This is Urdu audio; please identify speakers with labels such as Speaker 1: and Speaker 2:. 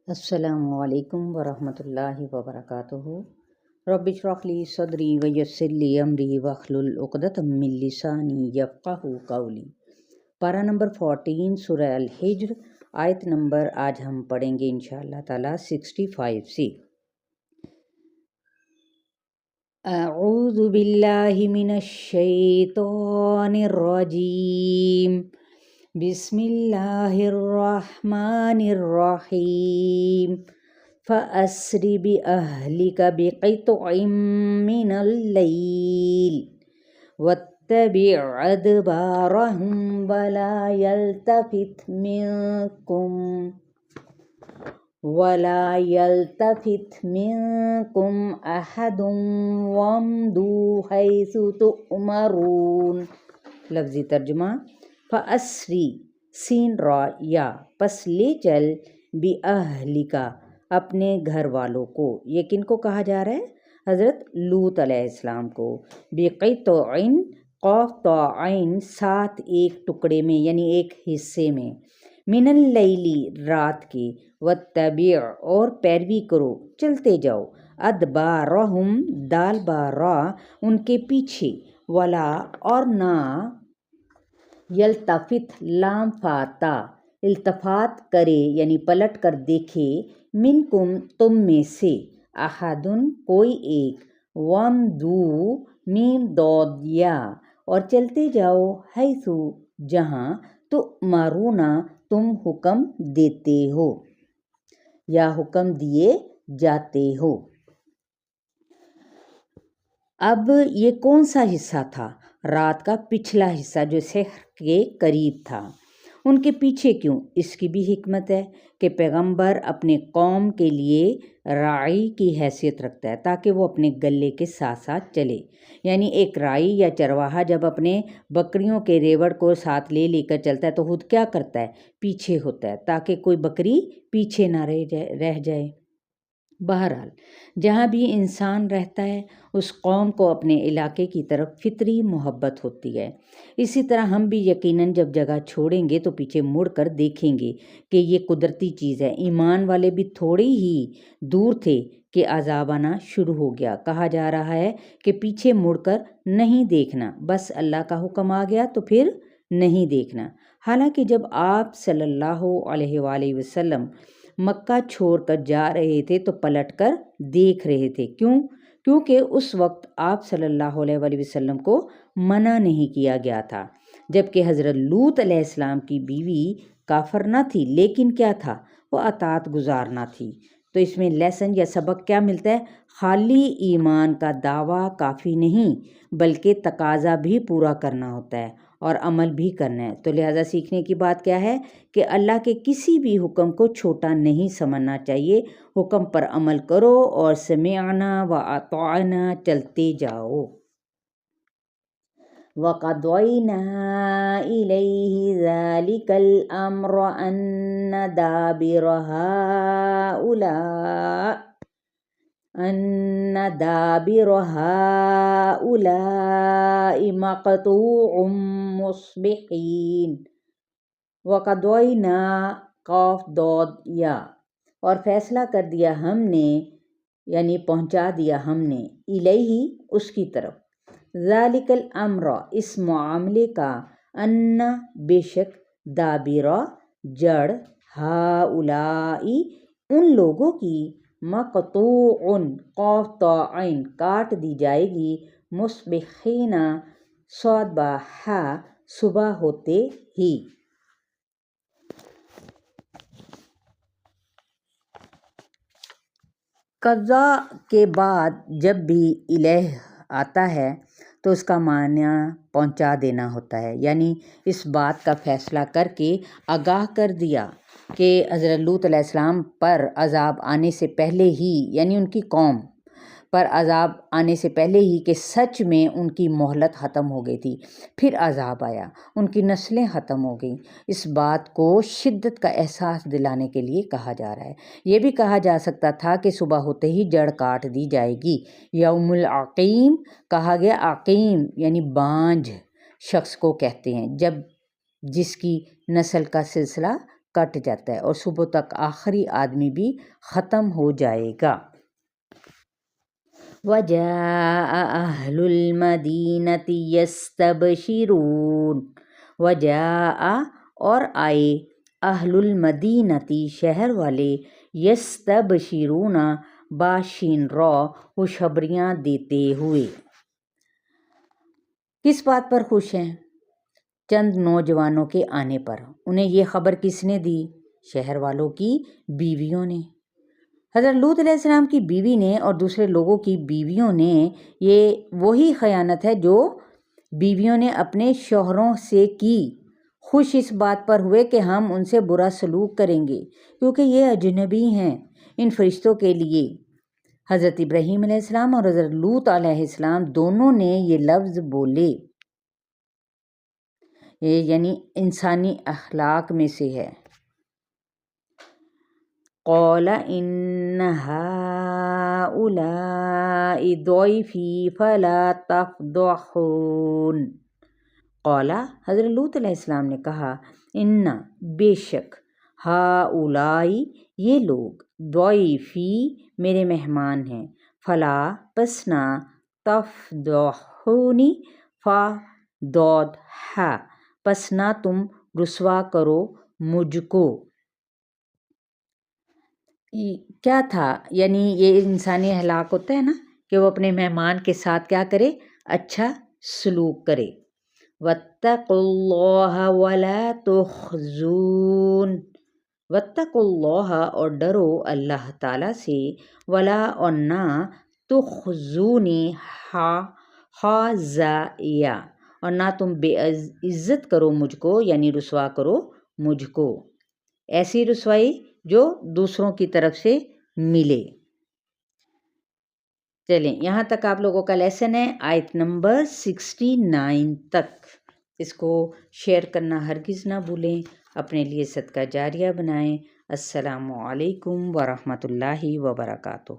Speaker 1: السلام علیکم ورحمۃ اللہ وبرکاتہ۔ رب اشرح لی صدری ویسر لی امری واحلل عقدۃ من لسانی یفقہوا قولی۔ پارہ نمبر 14 سورہ الحجر، آیت نمبر آج ہم پڑھیں گے انشاءاللہ تعالی 65 سے۔ اعوذ باللہ من الشیطان الرجیم، بسم اللہ الرحمن الرحیم۔ فَأَسْرِ بِأَهْلِكَ بِقِطْعٍ مِّنَ اللَّيْلِ وَاتَّبِعْ أَدْبَارَهُمْ وَلَا يَلْتَفِتْ مِنكُمْ أَحَدٌ وَامْضُوا حَيْثُ تُؤْمَرُونَ۔ لفظی ترجمہ: فَأَسْرِ سین را یا پس لے چل، بِأَهْلِكَ اپنے گھر والوں کو، یہ کن کو کہا جا رہا ہے؟ حضرت لوط علیہ السلام کو۔ بِقِطْعٍ قاف طا عین ساتھ ایک ٹکڑے میں یعنی ایک حصے میں، من اللیل رات کے، واتبع اور پیروی کرو، چلتے جاؤ، ادبارہم دال بارا ان کے پیچھے، ولا اور نہ، یلتفت لام فاتا التفات کرے یعنی پلٹ کر دیکھے، منکم تم میں سے، احدن کوئی ایک، وامضوا میم ضاد یا اور چلتے جاؤ، حیث جہاں، تؤمرون تم حکم دیتے ہو یا حکم دیے جاتے ہو۔ اب یہ کون سا حصہ تھا؟ رات کا پچھلا حصہ جو سحر کے قریب تھا۔ ان کے پیچھے کیوں؟ اس کی بھی حکمت ہے کہ پیغمبر اپنے قوم کے لیے راعی کی حیثیت رکھتا ہے تاکہ وہ اپنے گلے کے ساتھ ساتھ چلے، یعنی ایک راعی یا چرواہا جب اپنے بکریوں کے ریوڑ کو ساتھ لے کر چلتا ہے تو خود کیا کرتا ہے؟ پیچھے ہوتا ہے تاکہ کوئی بکری پیچھے نہ رہ جائے۔ بہرحال جہاں بھی انسان رہتا ہے اس قوم کو اپنے علاقے کی طرف فطری محبت ہوتی ہے۔ اسی طرح ہم بھی یقیناً جب جگہ چھوڑیں گے تو پیچھے مڑ کر دیکھیں گے کہ یہ قدرتی چیز ہے۔ ایمان والے بھی تھوڑے ہی دور تھے کہ عذاب آنا شروع ہو گیا۔ کہا جا رہا ہے کہ پیچھے مڑ کر نہیں دیکھنا، بس اللہ کا حکم آ گیا تو پھر نہیں دیکھنا۔ حالانکہ جب آپ صلی اللہ علیہ وآلہ وسلم مکہ چھوڑ کر جا رہے تھے تو پلٹ کر دیکھ رہے تھے۔ کیونکہ اس وقت آپ صلی اللہ علیہ وآلہ وسلم کو منع نہیں کیا گیا تھا، جبکہ حضرت لوط علیہ السلام کی بیوی کافر نہ تھی، لیکن کیا تھا؟ وہ اطاعت گزار نہ تھی۔ تو اس میں لیسن یا سبق کیا ملتا ہے؟ خالی ایمان کا دعویٰ کافی نہیں بلکہ تقاضا بھی پورا کرنا ہوتا ہے اور عمل بھی کرنا ہے۔ تو لہٰذا سیکھنے کی بات کیا ہے کہ اللہ کے کسی بھی حکم کو چھوٹا نہیں سمجھنا چاہیے، حکم پر عمل کرو اور سمعنا و اطعنا چلتے جاؤ۔ وَقَضَيْنَا إِلَيْهِ ذَلِكَ الْأَمْرَ أَنَّ دَابِرَ هَٰؤُلَاءِ مَقْطُوعٌ مُصْبِحِينَ۔ وَقَضَيْنَا قاف ضاد یا اور فیصلہ کر دیا ہم نے یعنی پہنچا دیا ہم نے، الیہ اس کی طرف، ذالک الامر اس معاملے کا، ان بے شک، دابرہ جڑ، ہاؤلاء ان لوگوں کی، مقطوع قاف طا عین کاٹ دی جائے گی، مصبحین صاد با ہا صبح ہوتے ہی۔ قضا کے بعد جب بھی الہ آتا ہے تو اس کا معنی پہنچا دینا ہوتا ہے، یعنی اس بات کا فیصلہ کر کے آگاہ کر دیا کہ حضرت لوط علیہ السلام پر عذاب آنے سے پہلے ہی، یعنی ان کی قوم پر عذاب آنے سے پہلے ہی کہ سچ میں ان کی مہلت ختم ہو گئی تھی، پھر عذاب آیا، ان کی نسلیں ختم ہو گئیں۔ اس بات کو شدت کا احساس دلانے کے لیے کہا جا رہا ہے۔ یہ بھی کہا جا سکتا تھا کہ صبح ہوتے ہی جڑ کاٹ دی جائے گی۔ یوم العقیم کہا گیا، عقیم یعنی بانجھ شخص کو کہتے ہیں جس کی نسل کا سلسلہ کٹ جاتا ہے اور صبح تک آخری آدمی بھی ختم ہو جائے گا۔ وَجَاءَ أَهْلُ الْمَدِينَةِ يَسْتَبْشِرُونَ وَجَاءَ اور آئے اہل المدینتی شہر والے یستبشرون باشین رو خوشخبریاں دیتے ہوئے۔ کس بات پر خوش ہیں؟ چند نوجوانوں کے آنے پر۔ انہیں یہ خبر کس نے دی؟ شہر والوں کی بیویوں نے۔ حضرت لوط علیہ السلام کی بیوی نے اور دوسرے لوگوں کی بیویوں نے، یہ وہی خیانت ہے جو بیویوں نے اپنے شوہروں سے کی۔ خوش اس بات پر ہوئے کہ ہم ان سے برا سلوک کریں گے کیونکہ یہ اجنبی ہیں۔ ان فرشتوں کے لیے حضرت ابراہیم علیہ السلام اور حضرت لوط علیہ السلام دونوں نے یہ لفظ بولے۔ یہ یعنی انسانی اخلاق میں سے ہے۔ قال ان هؤلاء ضيفي فلا تفضحون۔ قال حضرت لوط علیہ السلام نے کہا، ان بے شک، ہؤلاء یہ لوگ، ضیفی میرے مہمان ہیں، فلا پس نہ، تفضحونی فا ضاد ح پس نہ تم رسوا کرو مجھ کو۔ کیا تھا؟ یعنی یہ انسانی اخلاق ہوتا ہے نا کہ وہ اپنے مہمان کے ساتھ کیا کرے؟ اچھا سلوک کرے۔ واتقوا اللہ ولا تخزون، واتقوا اللہ اور ڈرو اللہ تعالیٰ سے، ولا اور نہ، تخزونی خازیا اور نہ تم بے عزت کرو مجھ کو، یعنی رسوا کرو مجھ کو، ایسی رسوائی جو دوسروں کی طرف سے ملے۔ چلیں یہاں تک آپ لوگوں کا لیسن ہے، آیت نمبر 69 تک۔ اس کو شیئر کرنا ہرگز نہ بھولیں، اپنے لیے صدقہ جاریہ بنائیں۔ السلام علیکم ورحمۃ اللہ وبرکاتہ۔